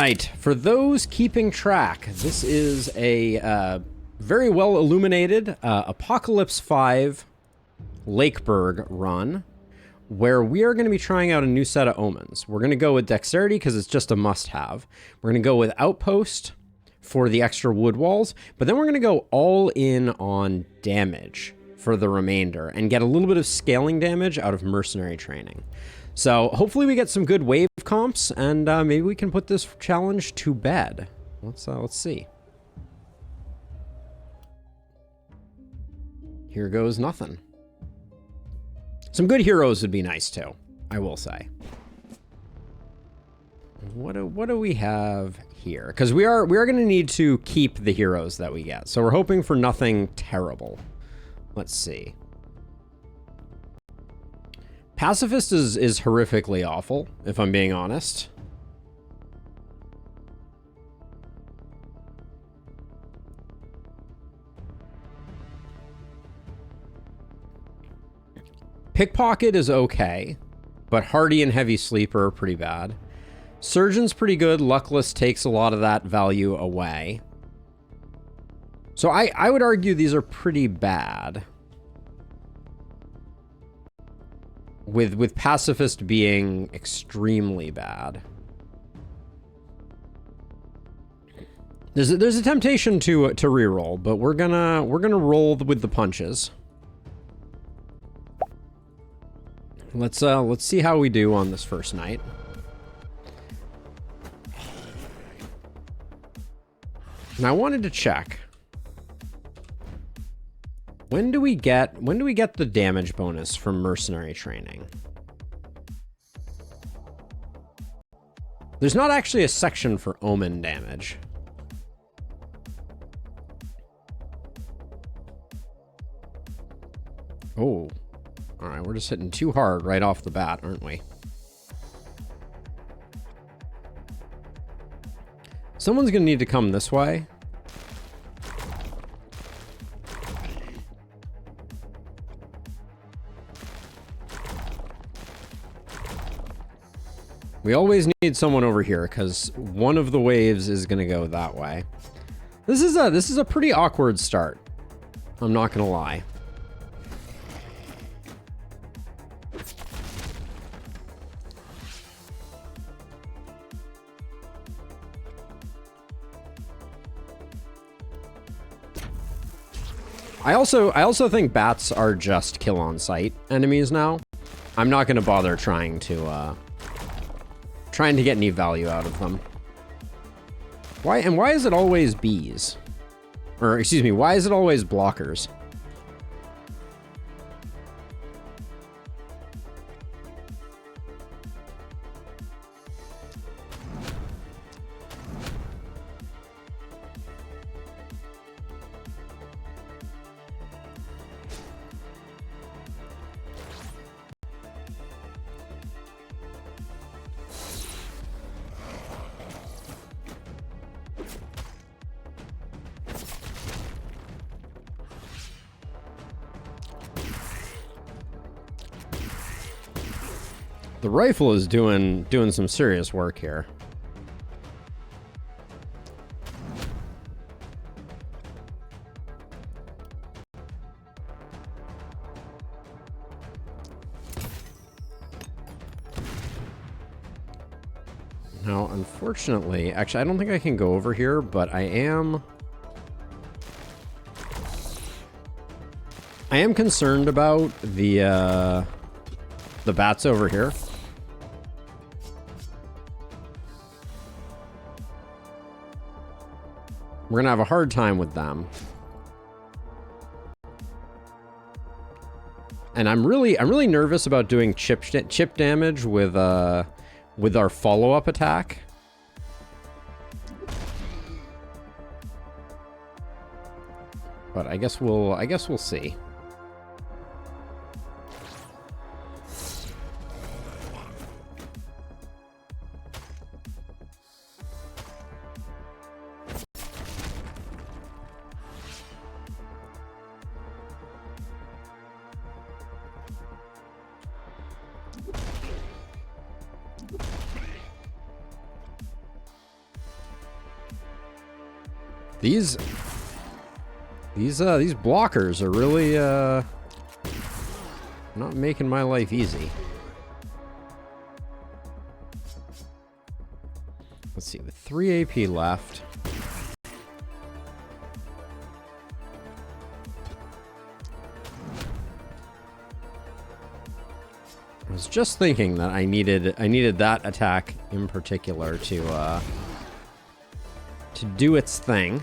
right, for those keeping track, this is a very well illuminated Apocalypse 5 Lakeburg run, where we are going to be trying out a new set of omens. We're going to go with Dexterity because it's just a must-have. We're going to go with Outpost for the extra wood walls, but then we're going to go all in on damage for the remainder and get a little bit of scaling damage out of mercenary training. So hopefully we get some good wave comps, and maybe we can put this challenge to bed. Let's see. Here goes nothing. Some good heroes would be nice too, I will say. What do we have here? Because we are going to need to keep the heroes that we get, so we're hoping for nothing terrible. Let's see. Pacifist is horrifically awful, if I'm being honest. Pickpocket is okay, but Hardy and Heavy Sleeper are pretty bad. Surgeon's pretty good. Luckless takes a lot of that value away. So I would argue these are pretty bad. With Pacifist being extremely bad. There's a temptation to reroll, but we're gonna roll with the punches. Let's see how we do on this first night. Now I wanted to check. When do we get the damage bonus from mercenary training? There's not actually a section for omen damage. Oh. All right, we're just hitting too hard right off the bat, aren't we? Someone's gonna need to come this way. We always need someone over here because one of the waves is gonna go that way. This is a pretty awkward start. I'm not gonna lie. I also think bats are just kill on sight enemies now. I'm not gonna bother trying to get any value out of them. Why is it always bees? Or excuse me, why is it always blockers? The rifle is doing some serious work here. Now, unfortunately, actually, I don't think I can go over here, but I am concerned about the bats over here. We're gonna have a hard time with them. And I'm really nervous about doing chip damage with our follow-up attack. But I guess we'll see. These blockers are really not making my life easy. Let's see, with 3 AP left. I was just thinking that I needed that attack in particular to do its thing.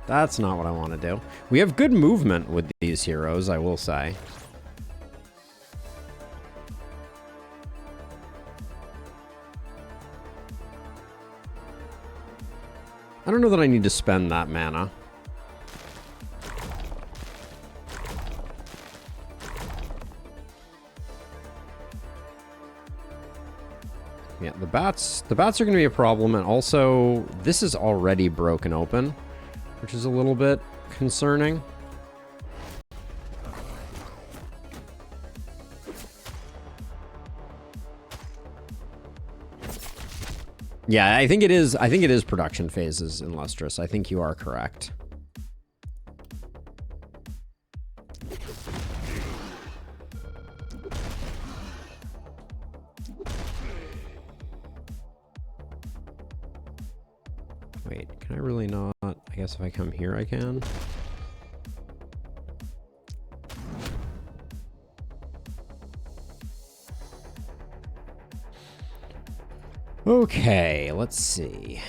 That's not what I want to do. We have good movement with these heroes, I will say. I don't know that I need to spend that mana. Yeah, the bats are going to be a problem, and also this is already broken open, which is a little bit concerning. Yeah, I think it is production phases in Lustrous. I think you are correct. Wait, can I really not? I guess if I come here, I can. Okay, let's see.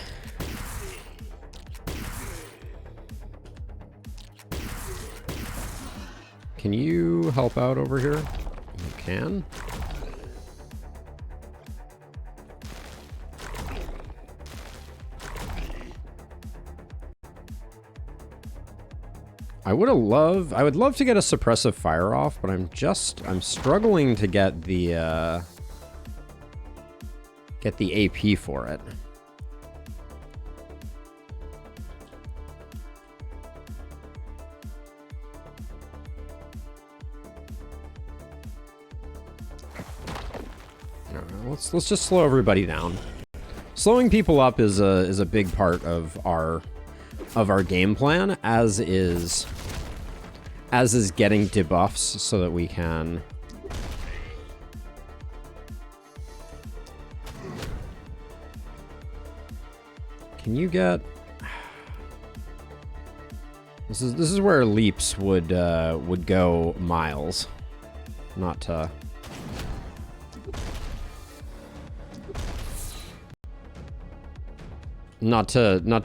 Can you help out over here? You can. I would love to get a suppressive fire off, but I'm struggling to get the AP for it. Let's just slow everybody down. Slowing people up is a big part of our game plan, as is getting debuffs so that we can you get this is where leaps would go miles, not to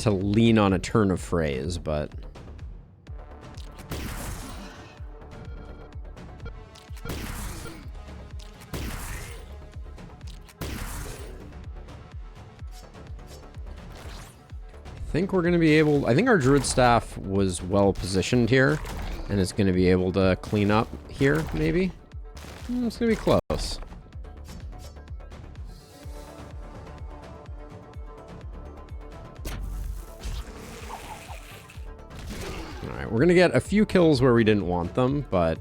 lean on a turn of phrase, but I think we're going to be able... I think our Druid Staff was well positioned here, and it's going to be able to clean up here, maybe? It's going to be close. Alright, we're going to get a few kills where we didn't want them, but...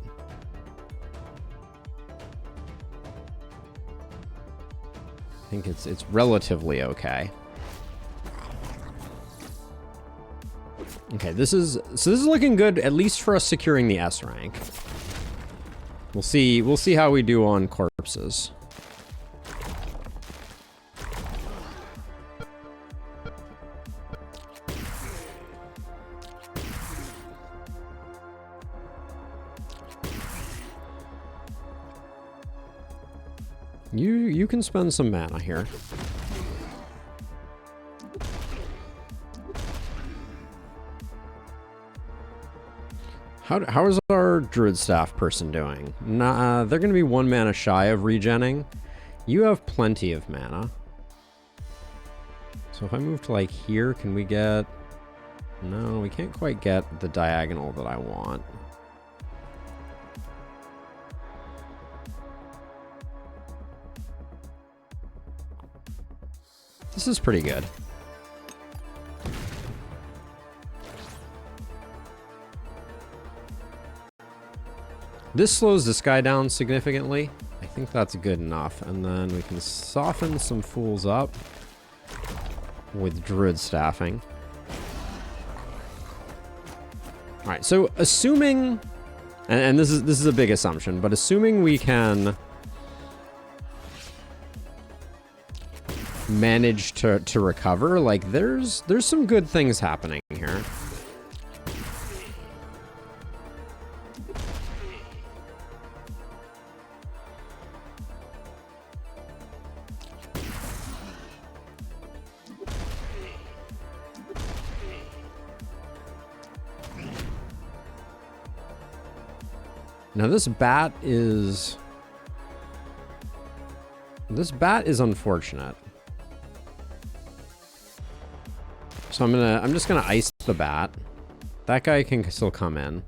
I think it's relatively okay. Okay, this is looking good, at least for us securing the S rank. We'll see how we do on corpses. You can spend some mana here. How is our Druid Staff person doing? Nah, they're going to be 1 mana shy of regenning. You have plenty of mana. So if I move to like here, can we get... No, we can't quite get the diagonal that I want. This is pretty good. This slows this guy down significantly, I think that's good enough. And then we can soften some fools up with druid staffing. All right, so assuming, and this is a big assumption, but assuming we can manage to recover, like there's some good things happening here. Now this bat is unfortunate. So I'm just gonna ice the bat. That guy can still come in.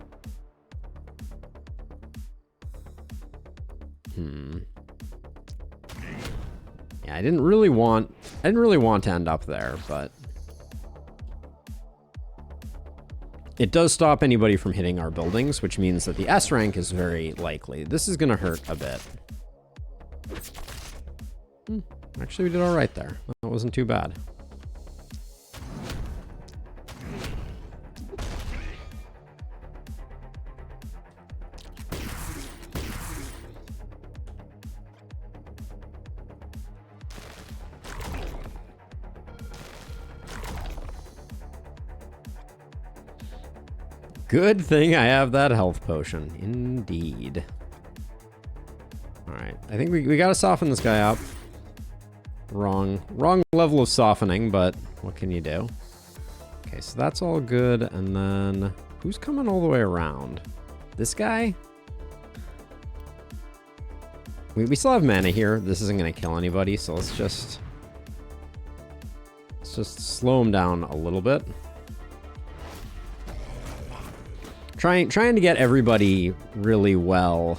Yeah, I didn't really want to end up there, but it does stop anybody from hitting our buildings, which means that the S rank is very likely. This is gonna hurt a bit. Actually, we did all right there. That wasn't too bad. Good thing I have that health potion. Indeed. Alright, I think we gotta soften this guy up. Wrong level of softening, but what can you do? Okay, so that's all good, and then who's coming all the way around? This guy? We still have mana here. This isn't gonna kill anybody, so let's just slow him down a little bit. Trying to get everybody really well.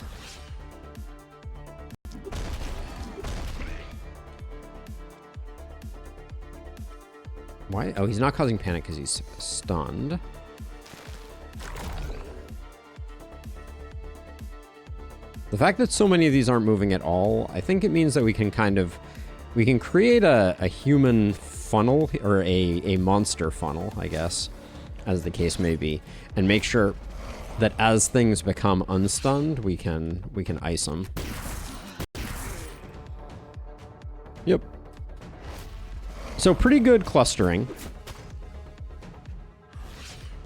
Why? Oh, he's not causing panic because he's stunned. The fact that so many of these aren't moving at all, I think it means that we can create a human funnel, or a monster funnel, I guess, as the case may be, and make sure that as things become unstunned, we can ice them. Yep. So pretty good clustering.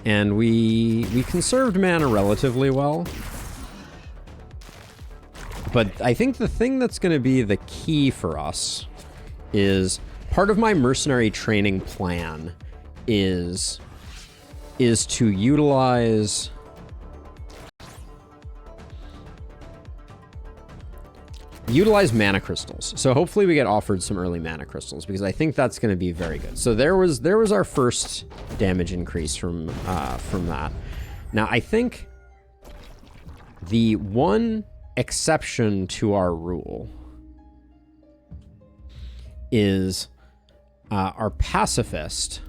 And we conserved mana relatively well. But I think the thing that's going to be the key for us is part of my mercenary training plan is to utilize mana crystals. So hopefully we get offered some early mana crystals, because I think that's going to be very good. So there was our first damage increase from that. Now I think the one exception to our rule is our pacifist.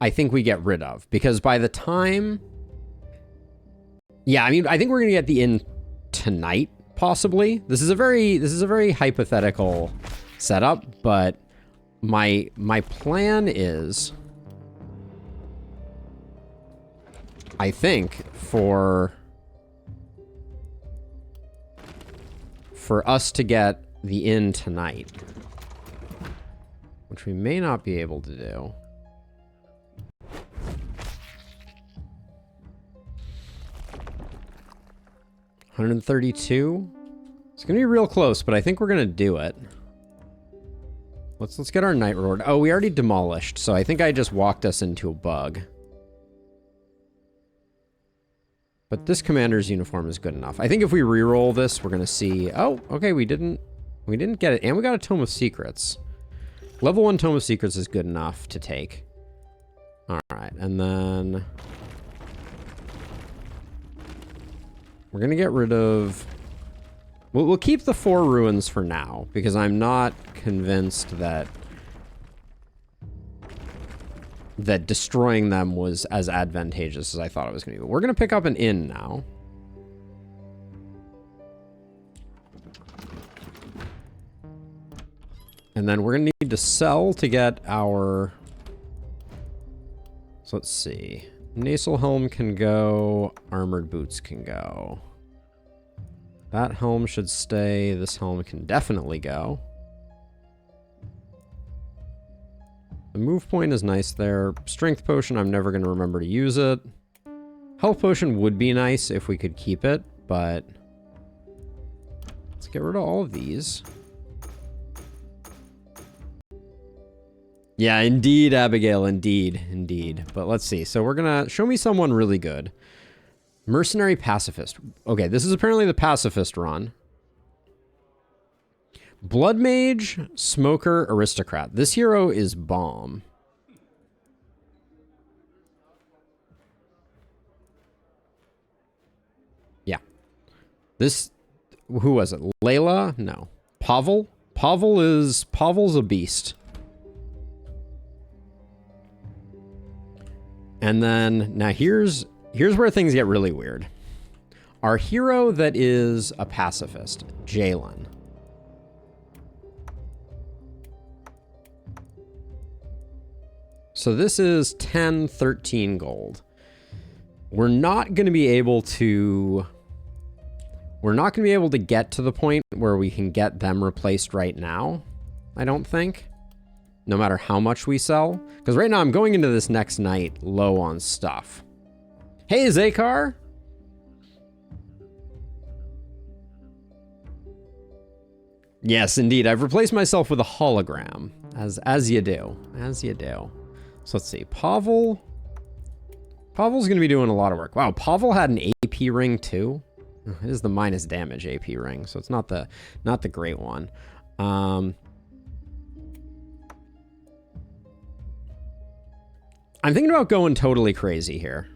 I think we get rid of, because by the time, yeah, I mean, I think we're gonna get the inn tonight. Possibly. This is a very hypothetical setup, but my plan is, I think, for us to get the inn tonight, which we may not be able to do. $132. It's gonna be real close, but I think we're gonna do it. Let's get our night reward. Oh, we already demolished, so I think I just walked us into a bug. But this commander's uniform is good enough. I think if we re-roll this, we're gonna see. Oh, okay, we didn't get it, and we got a Tome of Secrets. Level 1 Tome of Secrets is good enough to take. All right, and then we're gonna get rid of. We'll keep the 4 ruins for now, because I'm not convinced that destroying them was as advantageous as I thought it was going to be. But we're going to pick up an inn now. And then we're going to need to sell to get our... So let's see. Nasal helm can go. Armored boots can go. That helm should stay. This helm can definitely go. The move point is nice there. Strength potion, I'm never going to remember to use it. Health potion would be nice if we could keep it, but... Let's get rid of all of these. Yeah, indeed, Abigail, indeed, indeed. But let's see. So we're going to... Show me someone really good. Mercenary Pacifist. Okay, this is apparently the Pacifist run. Blood Mage, Smoker, Aristocrat. This hero is bomb. Yeah. This... Who was it? Layla? No. Pavel? Pavel's a beast. And then, now here's where things get really weird. Our hero that is a pacifist, Jalen. So this is 10, 13 gold. We're not going to be able to... We're not going to be able to get to the point where we can get them replaced right now, I don't think. No matter how much we sell. Because right now I'm going into this next night low on stuff. Hey, Zakar! Yes, indeed. I've replaced myself with a hologram. As you do. As you do. So let's see. Pavel's going to be doing a lot of work. Wow, Pavel had an AP ring too. It is the minus damage AP ring, so it's not the great one. I'm thinking about going totally crazy here.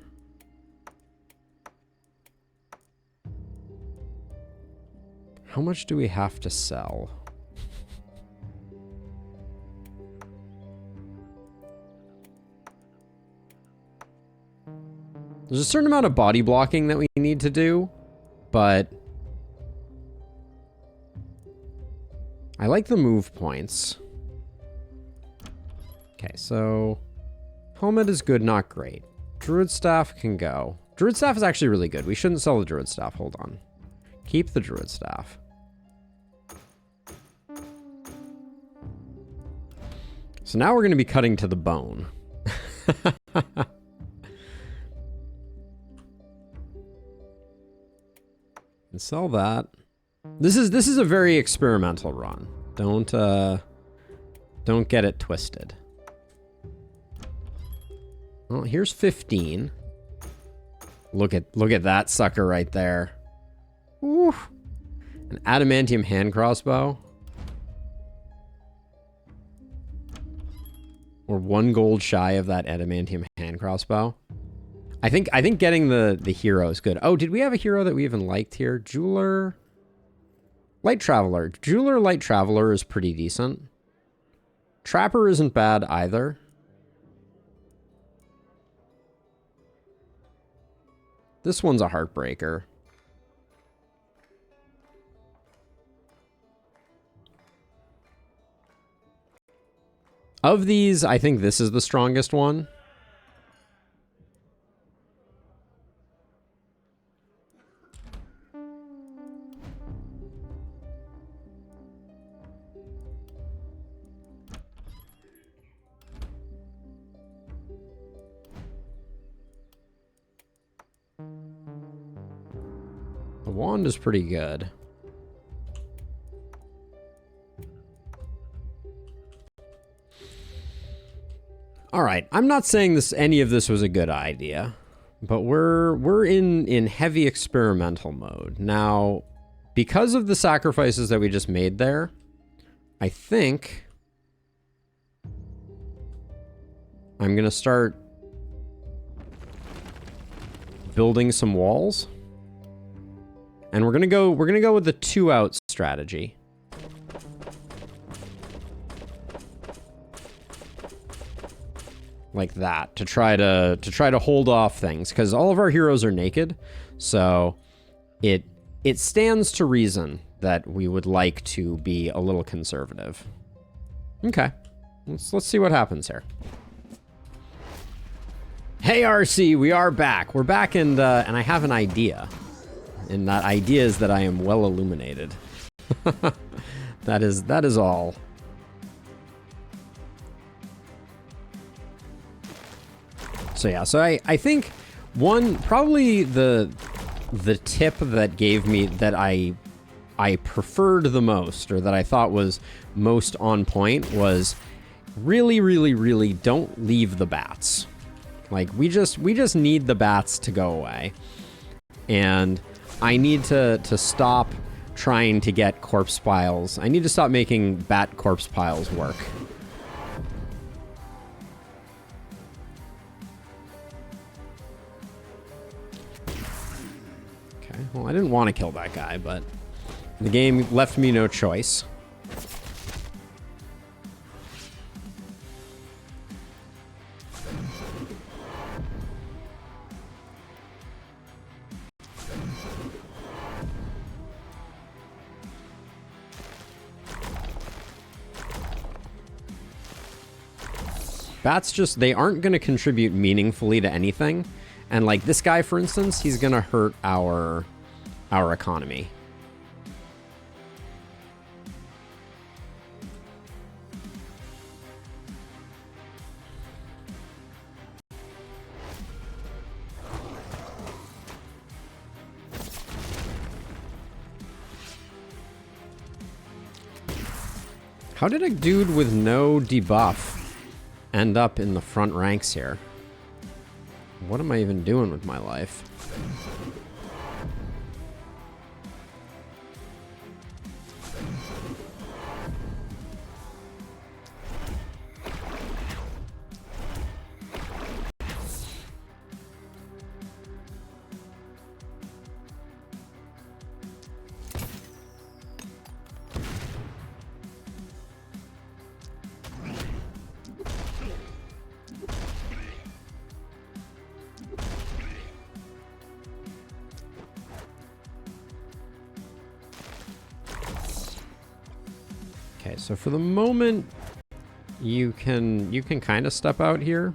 How much do we have to sell? There's a certain amount of body blocking that we need to do, but I like the move points. Okay, so helmet is good, not great. Druid staff can go. Druid staff is actually really good. We shouldn't sell the druid staff. Hold on. Keep the druid staff. So now we're going to be cutting to the bone. And sell that. This is a very experimental run. Don't get it twisted. Well, here's 15. Look at that sucker right there. Ooh. An adamantium hand crossbow. We're 1 gold shy of that adamantium hand crossbow. I think getting the hero is good. Oh, did we have a hero that we even liked here? Jeweler. Light Traveler. Jeweler Light Traveler is pretty decent. Trapper isn't bad either. This one's a heartbreaker. Of these, I think this is the strongest one. The wand is pretty good. All right, I'm not saying any of this was a good idea, but we're in heavy experimental mode. Now, because of the sacrifices that we just made there, I think I'm going to start building some walls. And we're going to go with the 2-out strategy. Like that, to try to hold off things, because all of our heroes are naked, so it stands to reason that we would like to be a little conservative. Okay. Let's see what happens here. Hey, RC, we are back. We're back, and I have an idea. And that idea is that I am well illuminated. That is all. So yeah, so I think probably the tip that gave me that I preferred the most, or that I thought was most on point, was really, really, really don't leave the bats. Like, we just need the bats to go away. And I need to stop trying to get corpse piles. I need to stop making bat corpse piles work. Okay, well, I didn't want to kill that guy, but the game left me no choice. Bats just, they aren't going to contribute meaningfully to anything. And like this guy, for instance, he's going to hurt our economy. How did a dude with no debuff end up in the front ranks here? What am I even doing with my life? Okay, so for the moment, you can kind of step out here.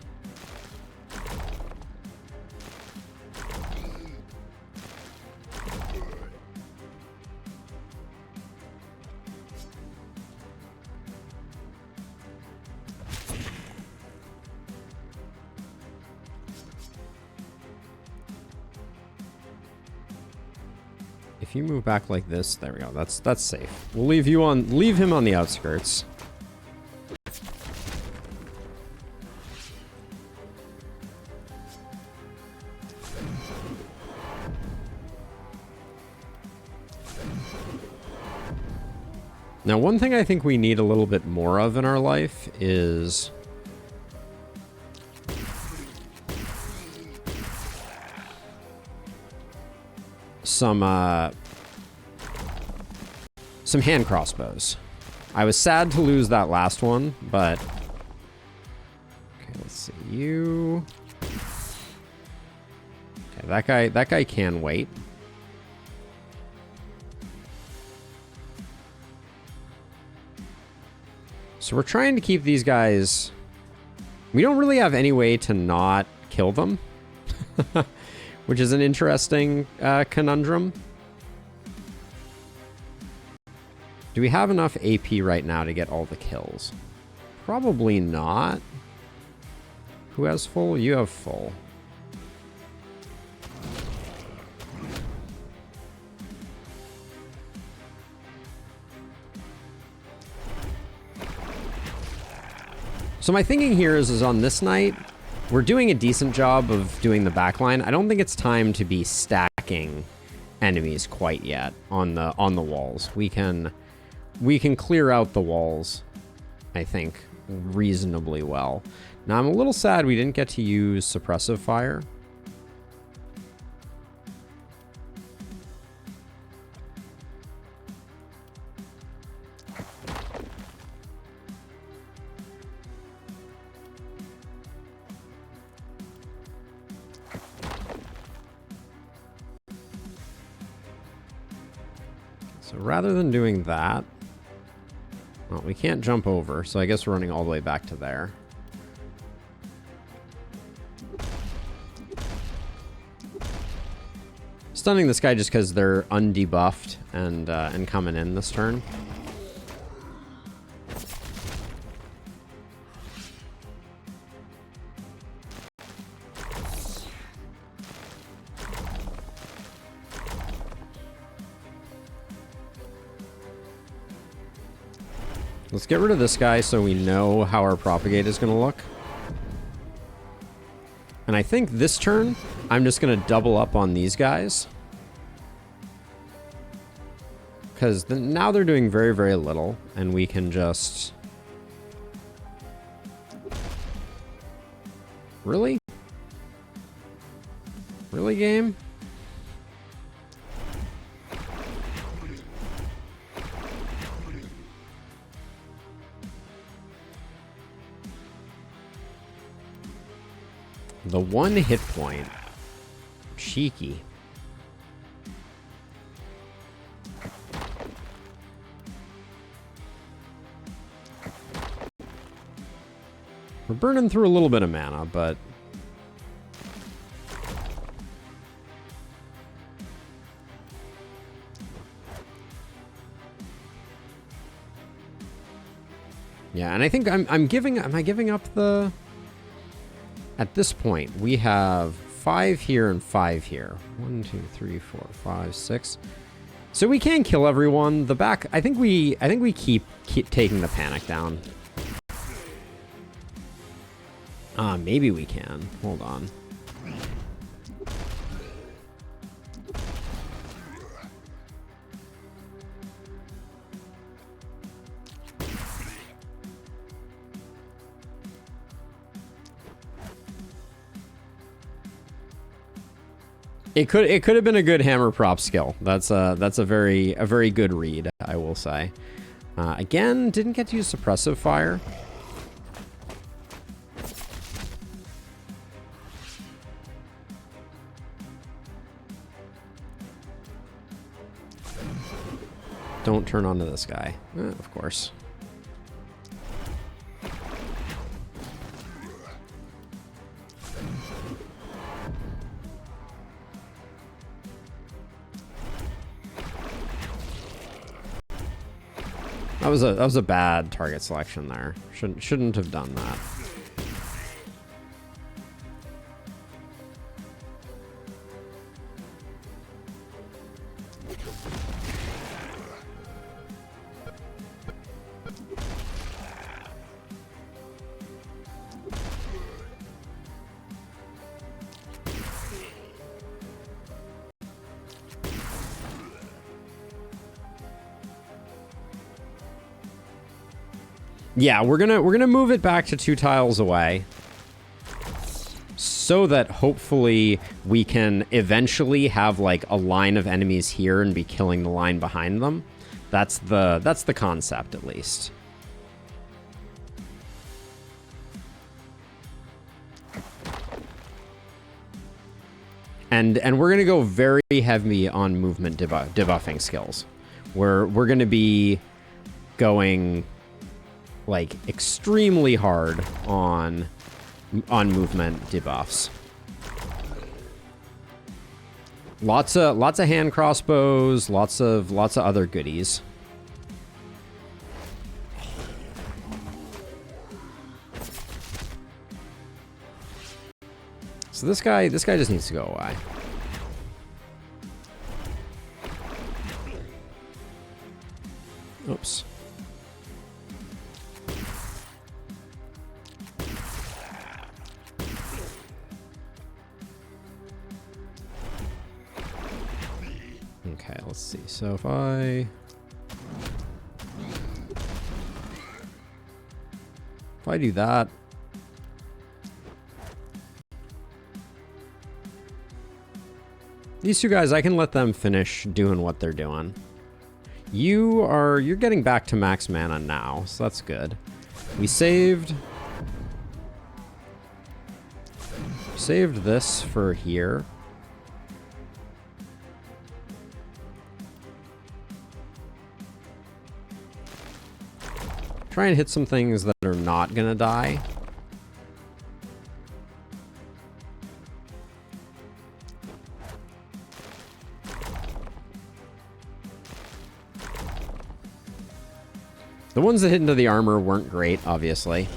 If you move back like this, there we go. That's safe. We'll leave him on the outskirts. Now, one thing I think we need a little bit more of in our life is some hand crossbows. I was sad to lose that last one, but okay, let's see you. Okay, that guy can wait. So we're trying to keep these guys. We don't really have any way to not kill them, which is an interesting conundrum. Do we have enough AP right now to get all the kills? Probably not. Who has full? You have full. So my thinking here is on this night, we're doing a decent job of doing the backline. I don't think it's time to be stacking enemies quite yet on the walls. We can clear out the walls, I think, reasonably well. Now, I'm a little sad we didn't get to use suppressive fire. So rather than doing that, Well, we can't jump over, so I guess we're running all the way back to there. Stunning this guy just because they're undebuffed and coming in this turn. Let's get rid of this guy so we know how our propagate is going to look. And I think this turn, I'm just going to double up on these guys. Because now they're doing very, very little, and we can just... Really? Really, game? The 1 hit point. Cheeky. We're burning through a little bit of mana, but... Yeah, and I think I'm giving... Am I giving up the... At this point, we have 5 here and 5 here. 1, 2, 3, 4, 5, 6. So we can kill everyone. The back, I think we keep taking the panic down. Maybe we can. Hold on. It could have been a good hammer prop skill. That's a very good read, I will say. Again, didn't get to use suppressive fire. Don't turn onto this guy. Of course. That was a bad target selection there. Shouldn't have done that. Yeah, we're gonna move it back to 2 tiles away, so that hopefully we can eventually have like a line of enemies here and be killing the line behind them. That's the concept, at least. And we're gonna go very heavy on movement debuffing skills. We're gonna be going like extremely hard on movement debuffs. Lots of hand crossbows, lots of other goodies. So this guy just needs to go away. Oops. Okay, let's see. So if I do that, these 2 guys, I can let them finish doing what they're doing. You're getting back to max mana now, so that's good. We saved this for here. Try and hit some things that are not gonna die. The ones that hit into the armor weren't great, obviously.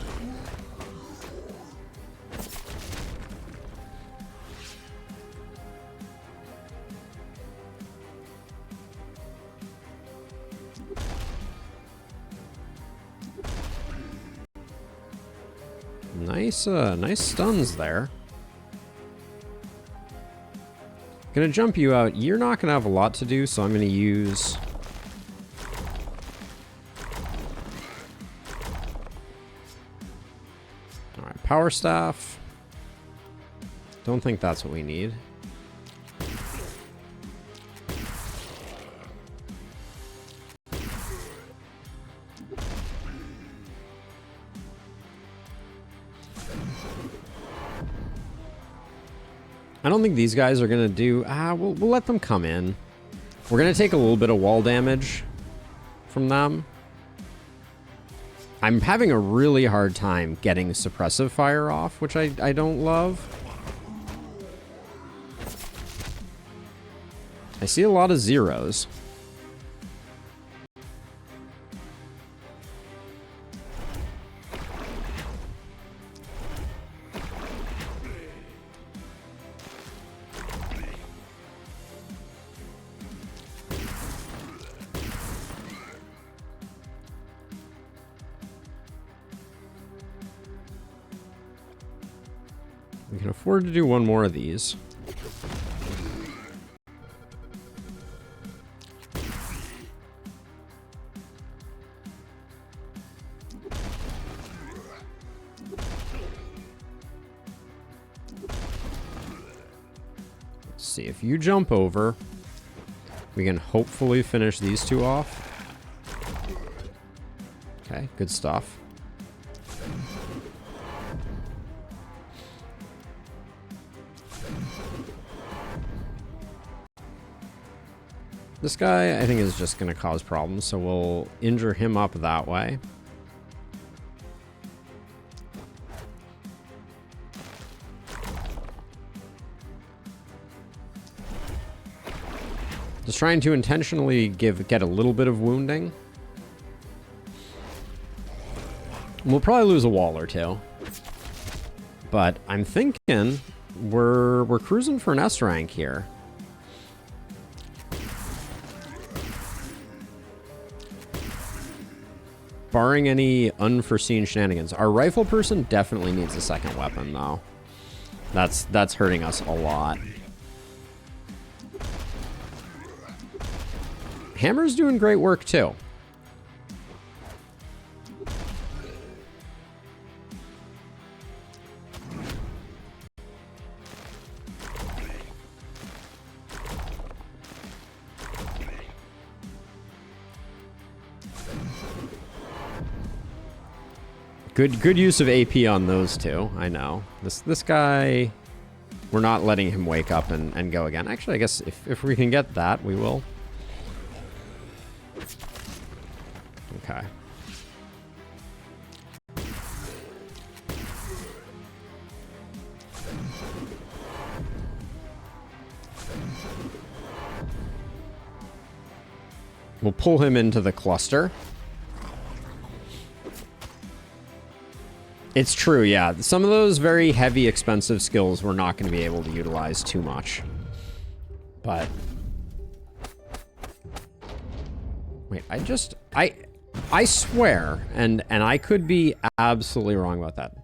Nice stuns there. Gonna jump you out. You're not gonna have a lot to do, so I'm gonna use... Alright, power staff. Don't think that's what we need. I don't think these guys are gonna do... we'll let them come in. We're gonna take a little bit of wall damage from them. I'm having a really hard time getting suppressive fire off, which I don't love. I see a lot of zeros. We can afford to do one more of these. Let's see, if you jump over, we can hopefully finish these two off. Okay, good stuff. This guy, I think, is just going to cause problems, so we'll injure him up that way. Just trying to intentionally get a little bit of wounding. We'll probably lose a wall or two. But I'm thinking we're cruising for an S rank here. Barring any unforeseen shenanigans. Our rifle person definitely needs a second weapon, though. That's hurting us a lot. Hammer's doing great work, too. Good use of AP on those two. I know. This guy, we're not letting him wake up and go again. Actually, I guess if we can get that, we will. Okay. We'll pull him into the cluster. It's true, yeah. Some of those very heavy, expensive skills we're not going to be able to utilize too much. But... Wait, I swear, and I could be absolutely wrong about that.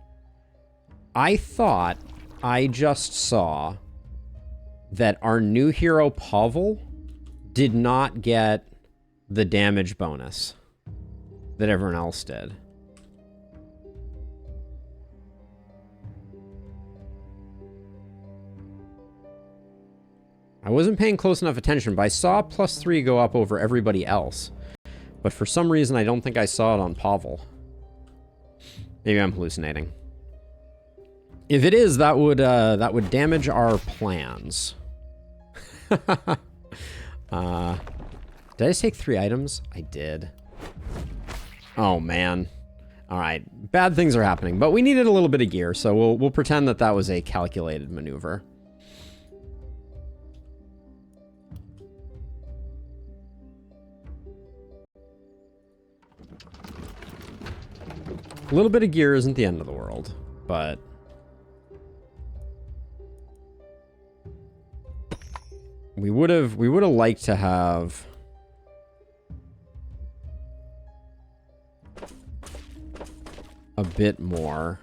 I thought I just saw that our new hero, Pavel, did not get the damage bonus that everyone else did. I wasn't paying close enough attention, but I saw +3 go up over everybody else. But for some reason, I don't think I saw it on Pavel. Maybe I'm hallucinating. If it is, that would damage our plans. Did I just take 3 items? I did. Oh, man. All right, bad things are happening, but we needed a little bit of gear, so we'll pretend that that was a calculated maneuver. A little bit of gear isn't the end of the world, but we would have liked to have a bit more,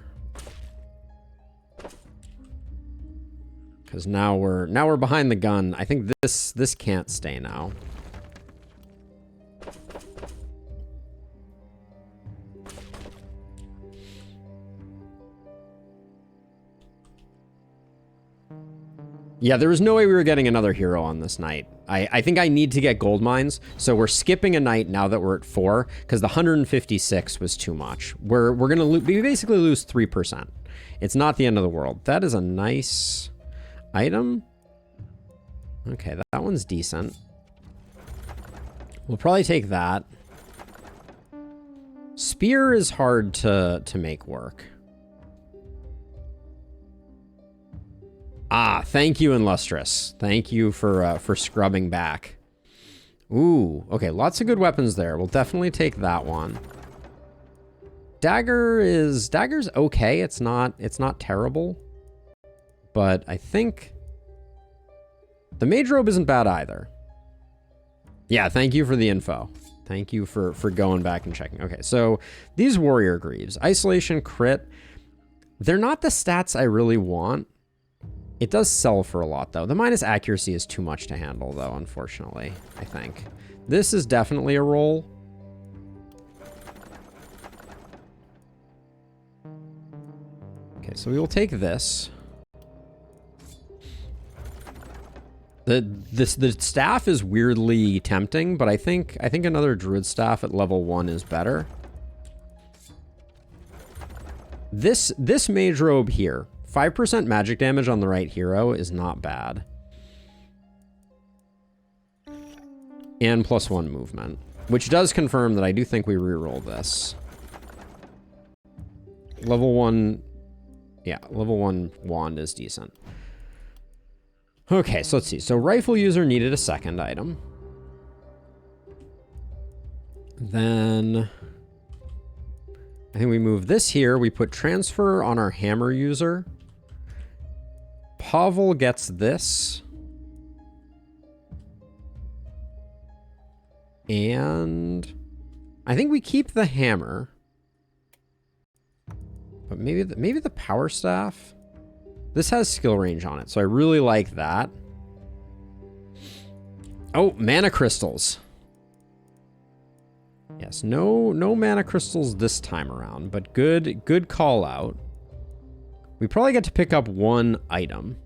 because now we're behind the gun. I think this can't stay now. Yeah, there was no way we were getting another hero on this night. I think I need to get gold mines, so we're skipping a night now that we're at 4, because the 156 was too much. We're gonna we basically lose 3%. It's not the end of the world. That is a nice item. Okay, that one's decent. We'll probably take that. Spear is hard to make work. Ah, thank you, Illustrious. Thank you for scrubbing back. Ooh, okay, lots of good weapons there. We'll definitely take that one. Dagger's okay. It's not terrible. But I think the mage robe isn't bad either. Yeah, thank you for the info. Thank you for going back and checking. Okay, so these warrior greaves, isolation, crit, they're not the stats I really want. It does sell for a lot, though. The minus accuracy is too much to handle, though, unfortunately, I think. This is definitely a roll. Okay, so we will take this. The staff is weirdly tempting, but I think another druid staff at level 1 is better. This mage robe here, 5% magic damage on the right hero is not bad. And +1 movement, which does confirm that I do think we reroll this. Level 1, yeah, level 1 wand is decent. Okay, so let's see. So rifle user needed a second item. Then I think we move this here. We put transfer on our hammer user. Pavel gets this. And I think we keep the hammer. But maybe the power staff. This has skill range on it, so I really like that. Oh, mana crystals. Yes, no mana crystals this time around, but good call out. We probably get to pick up one item.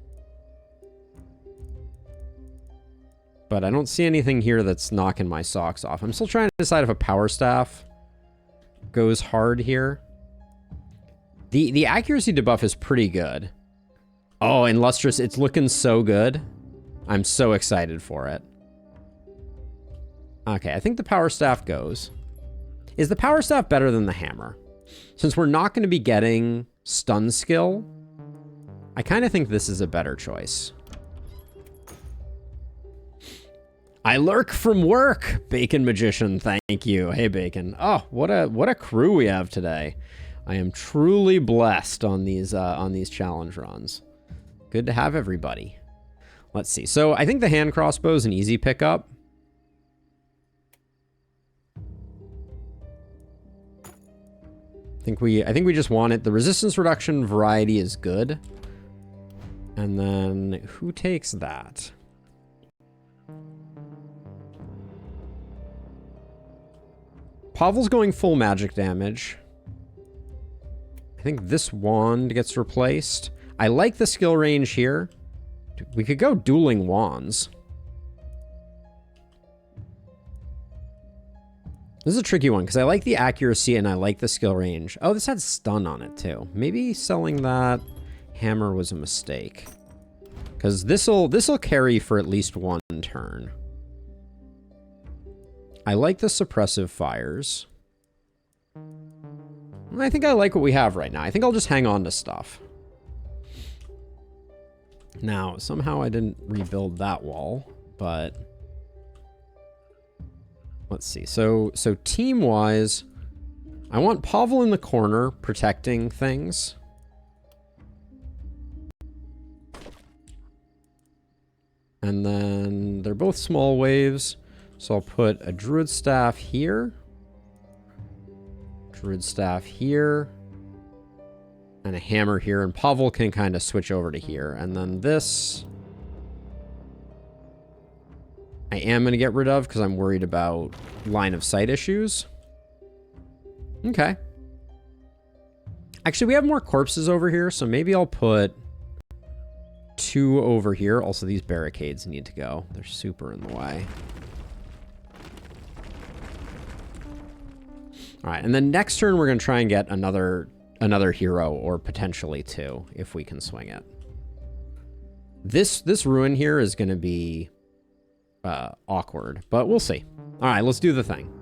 But I don't see anything here that's knocking my socks off. I'm still trying to decide if a power staff goes hard here. The accuracy debuff is pretty good. Oh, and Lustrous, it's looking so good. I'm so excited for it. Okay, I think the power staff goes. Is the power staff better than the hammer? Since we're not going to be getting stun skill, I kind of think this is a better choice. I lurk from work, Bacon Magician. Thank you. Hey, Bacon. Oh, what a crew we have today. I am truly blessed on these challenge runs. Good to have everybody. Let's see. So I think the hand crossbow is an easy pickup. I think we just want it. The resistance reduction variety is good. And then who takes that? Pavel's going full magic damage. I think this wand gets replaced. I like the skill range here. We could go dueling wands. This is a tricky one because I like the accuracy and I like the skill range. Oh, this had stun on it too. Maybe selling that hammer was a mistake. Because this'll carry for at least one turn. I like the suppressive fires. I think I like what we have right now. I think I'll just hang on to stuff. Now, somehow I didn't rebuild that wall, but let's see. So team-wise, I want Pavel in the corner protecting things. And then they're both small waves, so I'll put a druid staff here. Druid staff here. And a hammer here, and Pavel can kind of switch over to here. And then this I am going to get rid of because I'm worried about line of sight issues. Okay. Actually, we have more corpses over here, so maybe I'll put 2 over here. Also, these barricades need to go. They're super in the way. All right, and then next turn we're going to try and get another hero, or potentially 2, if we can swing it. This ruin here is going to be awkward, but we'll see. All right, let's do the thing.